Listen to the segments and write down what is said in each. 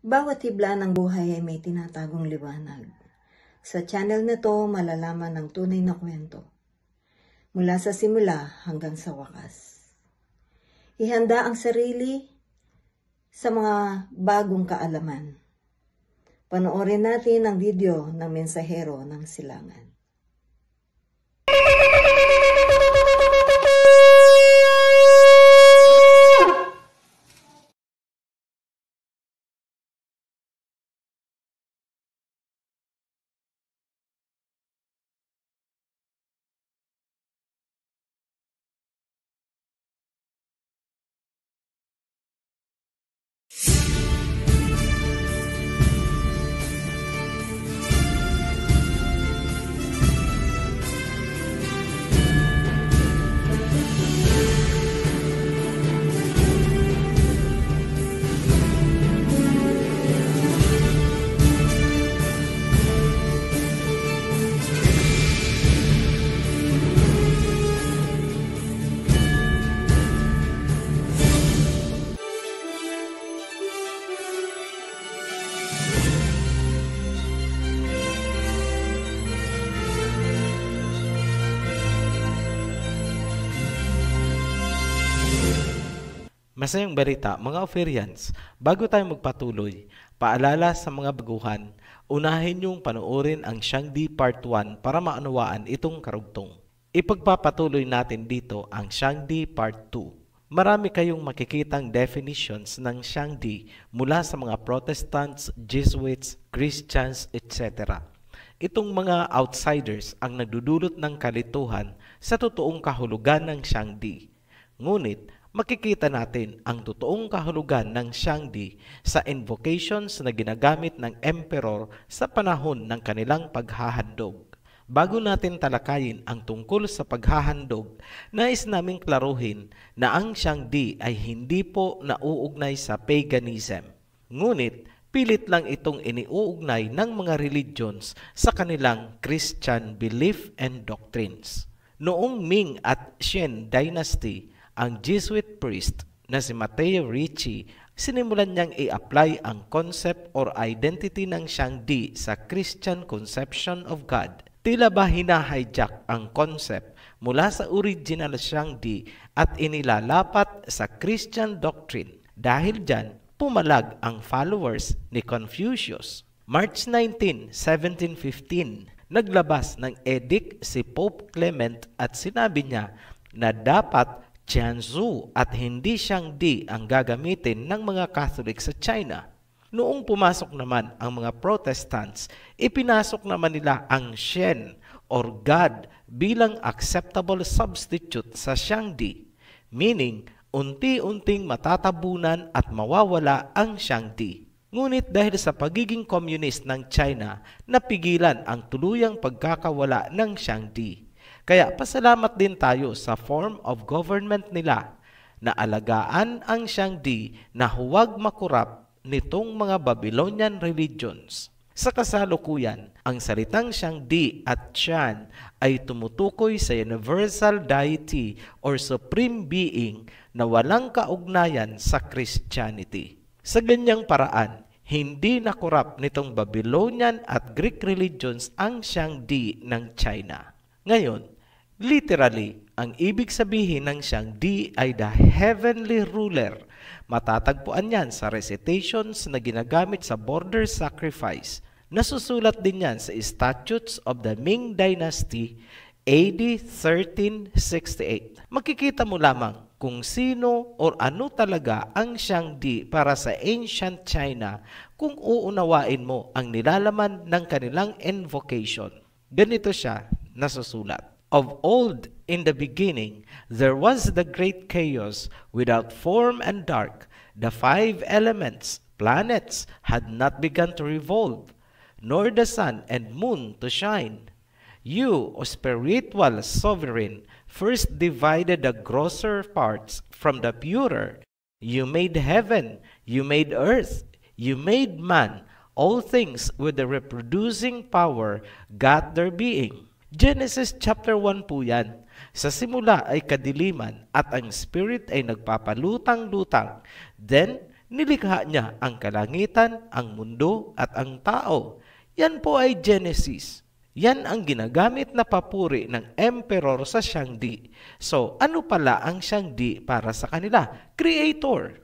Bawat hibla ng buhay ay may tinatagong liwanag. Sa channel na to, malalaman ang tunay na kwento. Mula sa simula hanggang sa wakas. Ihanda ang sarili sa mga bagong kaalaman. Panoorin natin ang video ng Mensahero ng Silangan. Masayang balita mga Oferians, bago tayo magpatuloy, paalala sa mga baguhan, unahin niyong panoorin ang Shangdi Part 1 para maunawaan itong karugtong. Ipagpapatuloy natin dito ang Shangdi Part 2. Marami kayong makikitang definitions ng Shangdi mula sa mga Protestants, Jesuits, Christians, etc. Itong mga outsiders ang nagdudulot ng kalituhan sa totoong kahulugan ng Shangdi. Ngunit, makikita natin ang totoong kahulugan ng Shangdi sa invocations na ginagamit ng emperor sa panahon ng kanilang paghahandog. Bago natin talakayin ang tungkol sa paghahandog, nais naming klaruhin na ang Shangdi ay hindi po nauugnay sa paganism. Ngunit, pilit lang itong iniuugnay ng mga religions sa kanilang Christian belief and doctrines. Noong Ming at Shen Dynasty, ang Jesuit priest na si Matteo Ricci, sinimulan niyang i-apply ang concept or identity ng Shangdi sa Christian conception of God. Tila ba hina-hijack ang concept mula sa original Shangdi at inilalapat sa Christian doctrine. Dahil dyan, pumalag ang followers ni Confucius. March 19, 1715, naglabas ng edict si Pope Clement at sinabi niya na dapat Tianzu at hindi Shangdi ang gagamitin ng mga Catholic sa China. Noong pumasok naman ang mga Protestants, ipinasok naman nila ang Shen or God bilang acceptable substitute sa Shangdi, meaning unti-unting matatabunan at mawawala ang Shangdi. Ngunit dahil sa pagiging communist ng China, napigilan ang tuluyang pagkakawala ng Shangdi. Kaya pasalamat din tayo sa form of government nila na alagaan ang Shangdi na huwag makurap nitong mga Babylonian religions. Sa kasalukuyan, ang salitang Shangdi at Chan ay tumutukoy sa universal deity or supreme being na walang kaugnayan sa Christianity. Sa ganyang paraan, hindi nakurap nitong Babylonian at Greek religions ang Shangdi ng China. Ngayon, literally, ang ibig sabihin ng Shangdi ay the heavenly ruler. Matatagpuan yan sa recitations na ginagamit sa border sacrifice. Nasusulat din yan sa Statutes of the Ming Dynasty, AD 1368. Makikita mo lamang kung sino o ano talaga ang Shangdi para sa ancient China kung uunawain mo ang nilalaman ng kanilang invocation. Ganito siya nasusulat. Of old, in the beginning, there was the great chaos without form and dark. The five elements, planets, had not begun to revolve, nor the sun and moon to shine. You, O spiritual sovereign, first divided the grosser parts from the purer. You made heaven, you made earth, you made man. All things with the reproducing power got their being. Genesis chapter 1 po yan. Sa simula ay kadiliman at ang spirit ay nagpapalutang-lutang. Then, Nilikha niya ang kalangitan, ang mundo at ang tao. Yan po ay Genesis. Yan ang ginagamit na papuri ng emperor sa Shangdi. So, ano pala ang Shangdi para sa kanila? Creator,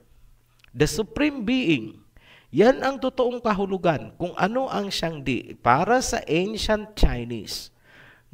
the supreme being. Yan ang totoong kahulugan kung ano ang Shangdi para sa ancient Chinese.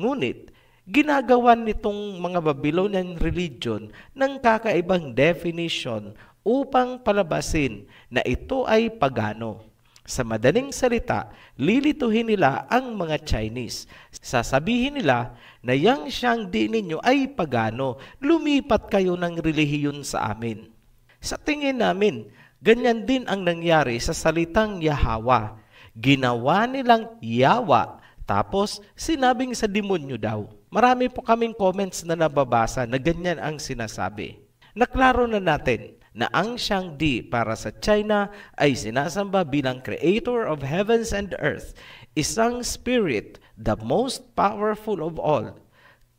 Ngunit, ginagawan nitong mga Babylonian religion ng kakaibang definition upang palabasin na ito ay pagano. Sa madaling salita, lilituhin nila ang mga Chinese. Sasabihin nila na yang Shangdi ninyo ay pagano, lumipat kayo ng relihiyon sa amin. Sa tingin namin, ganyan din ang nangyari sa salitang Yahawa. Ginawa nilang Yawa, tapos sinabing sa demonyo daw. Marami po kaming comments na nababasa na ganyan ang sinasabi. Naklaro na natin na ang Shangdi para sa China ay sinasamba bilang creator of heavens and earth, isang spirit, the most powerful of all.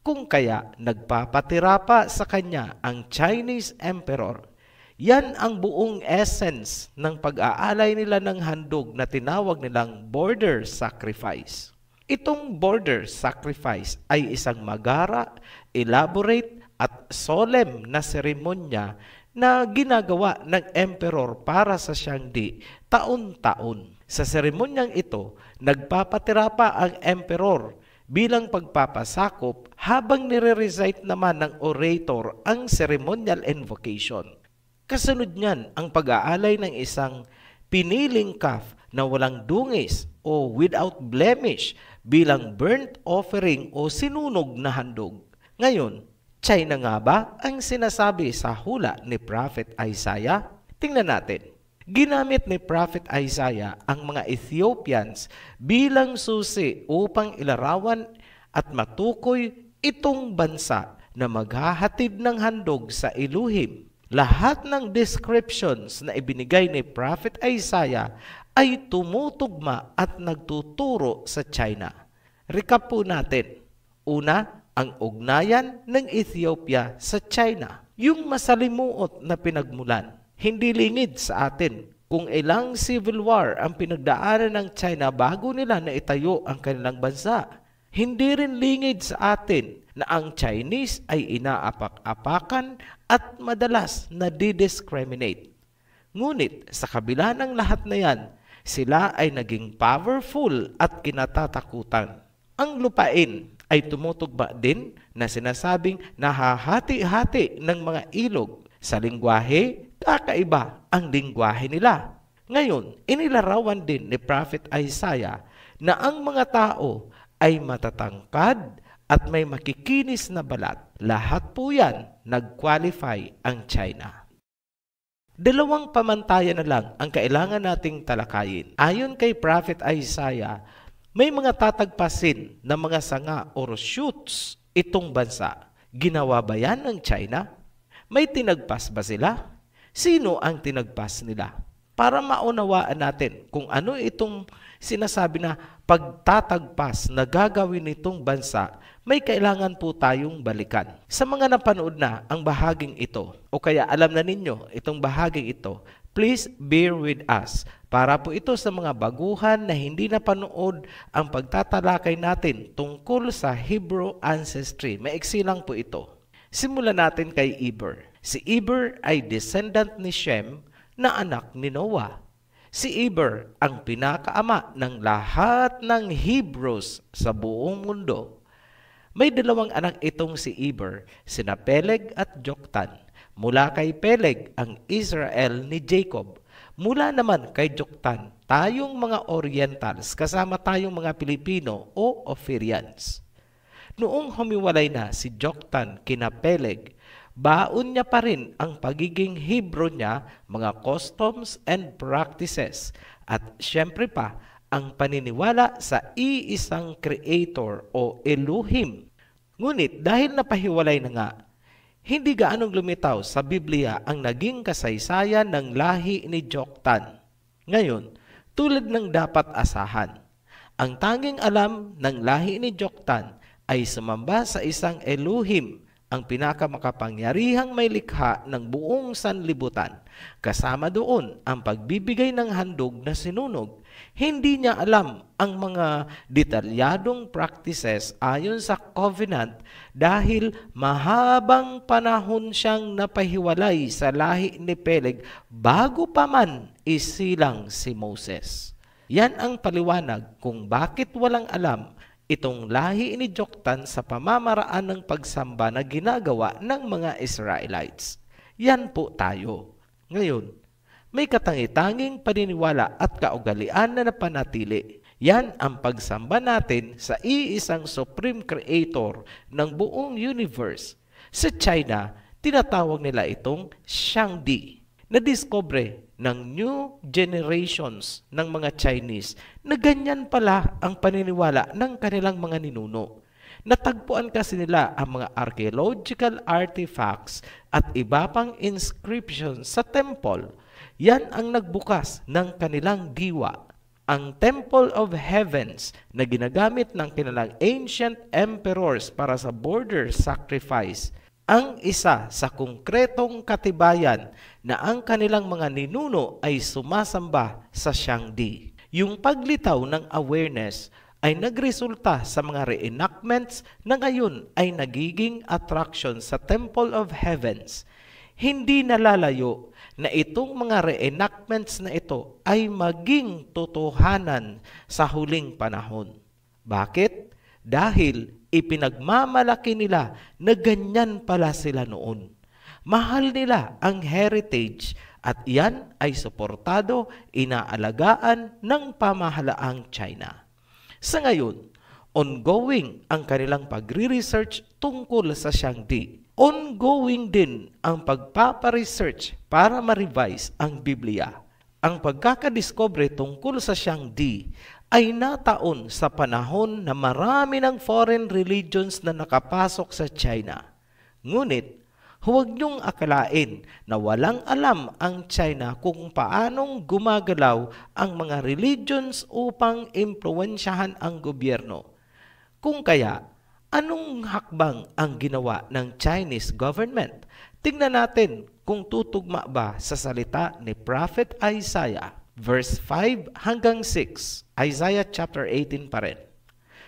Kung kaya nagpapatira pa sa kanya ang Chinese emperor, yan ang buong essence ng pag-aalay nila ng handog na tinawag nilang border sacrifice. Itong border sacrifice ay isang magara, elaborate at solemn na seremonya na ginagawa ng emperor para sa Shangdi taon-taon. Sa seremonyang ito, nagpapatira pa ang emperor bilang pagpapasakop habang nire-recite naman ng orator ang ceremonial invocation. Kasunod niyan ang pag-aalay ng isang piniling calf na walang dungis o without blemish bilang burnt offering o sinunog na handog. Ngayon, China nga ba ang sinasabi sa hula ni Prophet Isaiah? Tingnan natin. Ginamit ni Prophet Isaiah ang mga Ethiopians bilang susi upang ilarawan at matukoy itong bansa na maghahatid ng handog sa Elohim. Lahat ng descriptions na ibinigay ni Prophet Isaiah ay tumutugma at nagtuturo sa China. Recap po natin. Una, ang ugnayan ng Ethiopia sa China. Yung masalimuot na pinagmulan. Hindi lingid sa atin kung ilang civil war ang pinagdaanan ng China bago nila na itayo ang kanilang bansa. Hindi rin lingid sa atin na ang Chinese ay inaapak-apakan at madalas na didiscriminate. Ngunit sa kabila ng lahat na yan, sila ay naging powerful at kinatatakutan. Ang lupain ay tumutugma din na sinasabing nahahati-hati ng mga ilog. Sa lingwahe, kakaiba ang lingwahe nila. Ngayon, inilarawan din ni Prophet Isaiah na ang mga tao ay matatangkad at may makikinis na balat. Lahat po yan nag-qualify ang China. Dalawang pamantayan na lang ang kailangan nating talakayin. Ayon kay Prophet Isaiah, may mga tatagpasin na mga sanga or shoots itong bansa. Ginawa ba yan ng China? May tinagpas ba sila? Sino ang tinagpas nila? Para maunawaan natin kung ano itong sinasabi na pagtatagpas na gagawin nitong bansa, may kailangan po tayong balikan. Sa mga napanood na ang bahaging ito, o kaya alam na ninyo itong bahaging ito, please bear with us. Para po ito sa mga baguhan na hindi napanood ang pagtatalakay natin tungkol sa Hebrew ancestry. Maiksi lang po ito. Simulan natin kay Eber. Si Eber ay descendant ni Shem na anak ni Noah. Si Eber ang pinakaama ng lahat ng Hebrews sa buong mundo. May dalawang anak itong si Eber, sina Peleg at Joktan. Mula kay Peleg ang Israel ni Jacob. Mula naman kay Joktan, tayong mga Orientals kasama tayong mga Pilipino o Ophirians. Noong humiwalay na si Joktan kina Peleg, baon niya pa rin ang pagiging Hebrew niya, mga customs and practices, at syempre pa ang paniniwala sa iisang creator o Elohim. Ngunit dahil napahiwalay na nga, hindi gaanong lumitaw sa Biblia ang naging kasaysayan ng lahi ni Joktan. Ngayon, tulad ng dapat asahan, ang tanging alam ng lahi ni Joktan ay sumamba sa isang Elohim ang pinakamakapangyarihang may likha ng buong sanlibutan. Kasama doon ang pagbibigay ng handog na sinunog. Hindi niya alam ang mga detalyadong practices ayon sa covenant dahil mahabang panahon siyang napahiwalay sa lahi ni Peleg bago pa man isilang si Moses. Yan ang paliwanag kung bakit walang alam itong lahi ni Joktan sa pamamaraan ng pagsamba na ginagawa ng mga Israelites. Yan po tayo. Ngayon, may katangi-tanging paniniwala at kaugalian na napanatili. Yan ang pagsamba natin sa iisang Supreme Creator ng buong universe. Sa China, tinatawag nila itong Shangdi. Nadiscover ng new generations ng mga Chinese na ganyan pala ang paniniwala ng kanilang mga ninuno. Natagpuan kasi nila ang mga archaeological artifacts at iba pang inscriptions sa temple. Yan ang nagbukas ng kanilang diwa. Ang Temple of Heavens na ginagamit ng kanilang ancient emperors para sa border sacrifice ang isa sa konkretong katibayan na ang kanilang mga ninuno ay sumasamba sa Shangdi. Yung paglitaw ng awareness ay nagresulta sa mga reenactments na ngayon ay nagiging attraction sa Temple of Heavens. Hindi nalalayo na itong mga reenactments na ito ay maging totohanan sa huling panahon. Bakit? Dahil ipinagmamalaki nila na ganyan pala sila noon. Mahal nila ang heritage at yan ay suportado, inaalagaan ng pamahalaang China. Sa ngayon, ongoing ang kanilang pagre-research tungkol sa Shangdi. Ongoing din ang pagpaparesearch para ma-revise ang Biblia. Ang pagkakadiscover tungkol sa Shangdi ay nataon sa panahon na marami ng foreign religions na nakapasok sa China. Ngunit, huwag niyong akalain na walang alam ang China kung paanong gumagalaw ang mga religions upang impluwensyahan ang gobyerno. Kung kaya, anong hakbang ang ginawa ng Chinese government? Tingnan natin kung tutugma ba sa salita ni Prophet Isaiah. Verse 5 hanggang 6, Isaiah chapter 18 pa rin.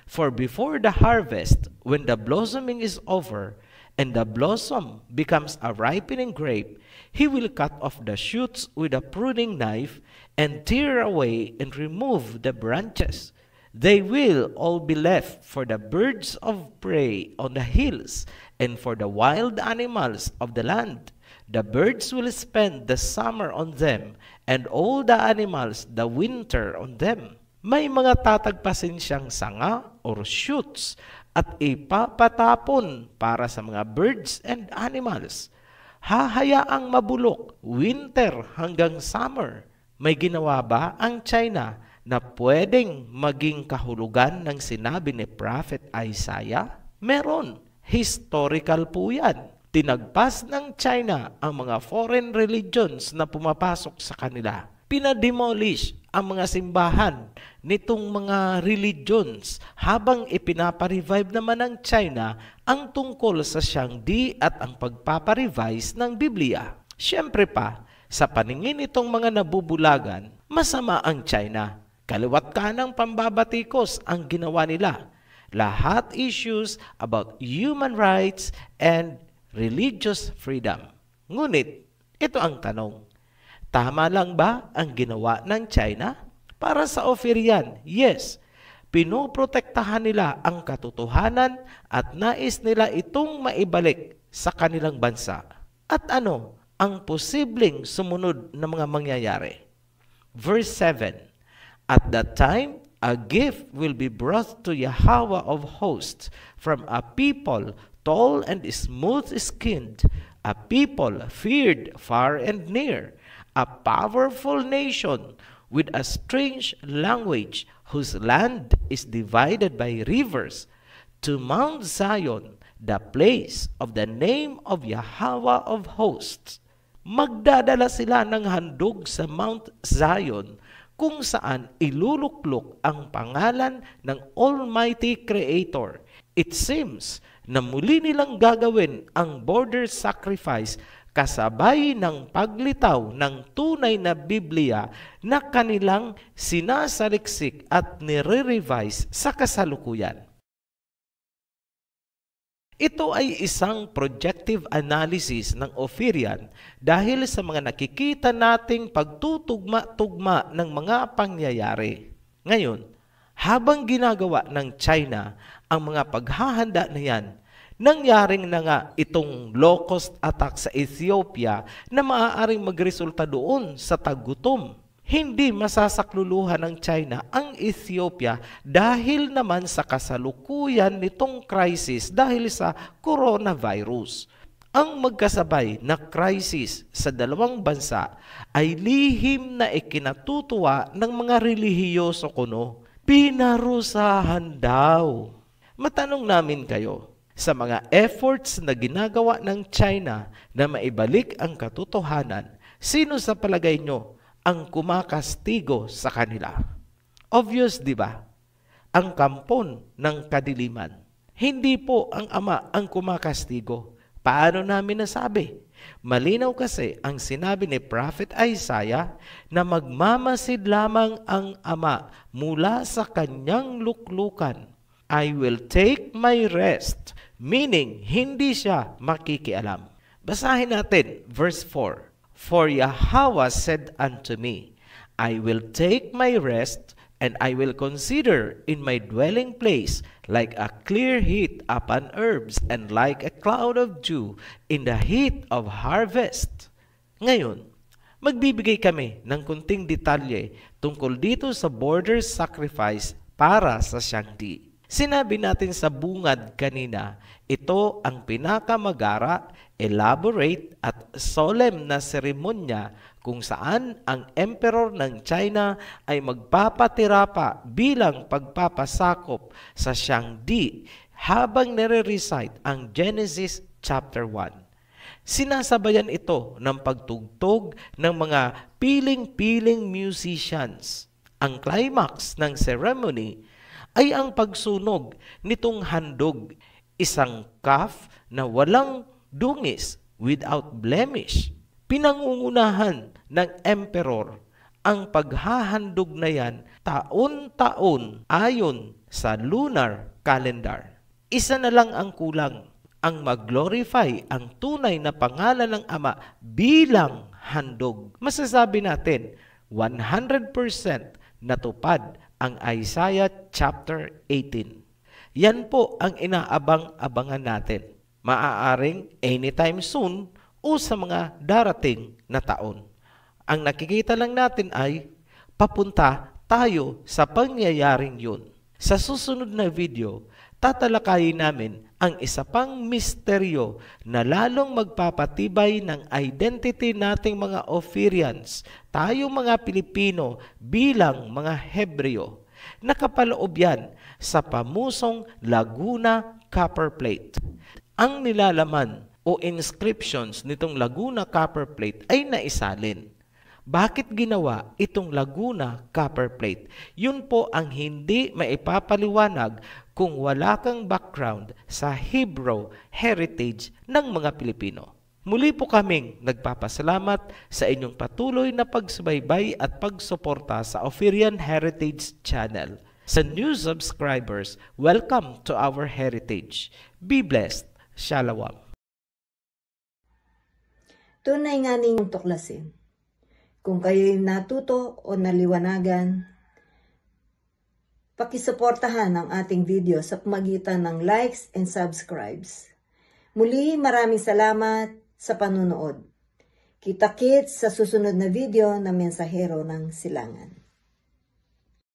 For before the harvest, when the blossoming is over, and the blossom becomes a ripening grape, he will cut off the shoots with a pruning knife, and tear away and remove the branches. They will all be left for the birds of prey on the hills, and for the wild animals of the land. The birds will spend the summer on them, and all the animals the winter on them. May mga tatagpasin siyang sanga or shoots at ipapatapon para sa mga birds and animals. Hahayaang mabulok winter hanggang summer. May ginawa ba ang China na pwedeng maging kahulugan ng sinabi ni Prophet Isaiah? Meron. Historical po yan. Tinagpas ng China ang mga foreign religions na pumapasok sa kanila. Pinademolish ang mga simbahan nitong mga religions habang ipinaparevive naman ng China ang tungkol sa Shangdi at ang pagpaparevise ng Biblia. Siyempre pa, sa paningin itong mga nabubulagan, masama ang China. Kaliwat kanang pambabatikos ang ginawa nila. Lahat issues about human rights and religious freedom. Ngunit, ito ang tanong. Tama lang ba ang ginawa ng China? Para sa Ophirian, yes. Pinoprotektahan nila ang katotohanan at nais nila itong maibalik sa kanilang bansa. At ano ang posibleng sumunod na mga mangyayari? Verse 7, At that time, a gift will be brought to Yahweh of hosts from a people tall and smooth-skinned, a people feared far and near, a powerful nation with a strange language whose land is divided by rivers, to Mount Zion, the place of the name of Yahweh of hosts. Magdadala sila ng handog sa Mount Zion kung saan iluluklok ang pangalan ng Almighty Creator. It seems na muli nilang gagawin ang border sacrifice kasabay ng paglitaw ng tunay na Biblia na kanilang sinasaliksik at nire-revise sa kasalukuyan. Ito ay isang projective analysis ng Ophirian dahil sa mga nakikita nating pagtutugma-tugma ng mga pangyayari. Ngayon, habang ginagawa ng China ang mga paghahanda na yan, nangyaring na nga itong low-cost attack sa Ethiopia na maaaring magresulta doon sa taggutom. Hindi masasakluluhan ng China ang Ethiopia dahil naman sa kasalukuyan nitong crisis dahil sa coronavirus. Ang magkasabay na crisis sa dalawang bansa ay lihim na ikinatutuwa ng mga relihiyoso kuno. Pinarusahan daw. Matanong namin kayo, sa mga efforts na ginagawa ng China na maibalik ang katotohanan, sino sa palagay nyo ang kumakastigo sa kanila? Obvious, di ba? Ang kampon ng kadiliman. Hindi po ang ama ang kumakastigo. Paano namin nasabi? Malinaw kasi ang sinabi ni Prophet Isaiah na magmamasid lamang ang ama mula sa kanyang luklukan. I will take my rest, meaning hindi siya makikialam. Basahin natin verse 4. For Yahweh said unto me, I will take my rest, and I will consider in my dwelling place like a clear heat upon herbs, and like a cloud of dew in the heat of harvest. Ngayon, magbibigay kami ng kunting detalye tungkol dito sa border sacrifice para sa Shangdi. Sinabi natin sa bungad kanina, ito ang pinakamagara, elaborate at solemn na seremonya kung saan ang emperor ng China ay magpapatira pa bilang pagpapasakop sa Shangdi habang nire-recite ang Genesis chapter 1. Sinasabayan ito ng pagtugtog ng mga piling-piling musicians. Ang climax ng ceremony ay ang pagsunog nitong handog, isang calf na walang dungis, without blemish. Pinangungunahan ng emperor ang paghahandog na yan taon-taon ayon sa lunar calendar. Isa na lang ang kulang, ang mag-glorify ang tunay na pangalan ng Ama bilang handog. Masasabi natin, 100% natupad ang Isaiah chapter 18. Yan po ang inaabang-abangan natin. Maaaring anytime soon o sa mga darating na taon. Ang nakikita lang natin ay papunta tayo sa pangyayaring yun. Sa susunod na video, tatalakayin namin ang isa pang misteryo na lalong magpapatibay ng identity nating mga Ophirians, tayo mga Pilipino bilang mga Hebreo. Nakapaloob yan sa pamusong Laguna copper plate. Ang nilalaman o inscriptions nitong Laguna copper plate ay naisalin. Bakit ginawa itong Laguna copper plate? Yun po ang hindi maipapaliwanag kung wala kang background sa Hebrew heritage ng mga Pilipino. Muli po kaming nagpapasalamat sa inyong patuloy na pagsubaybay at pagsuporta sa Ophirian Heritage Channel. Sa new subscribers, welcome to our heritage. Be blessed. Shalom. Tunay nga ninyong tuklasin. Kung kayo'y natuto o naliwanagan, pakisuportahan ang ating video sa pamagitan ng likes and subscribes. Muli, maraming salamat sa panunood. Kita-kits sa susunod na video na Mensahero ng Silangan.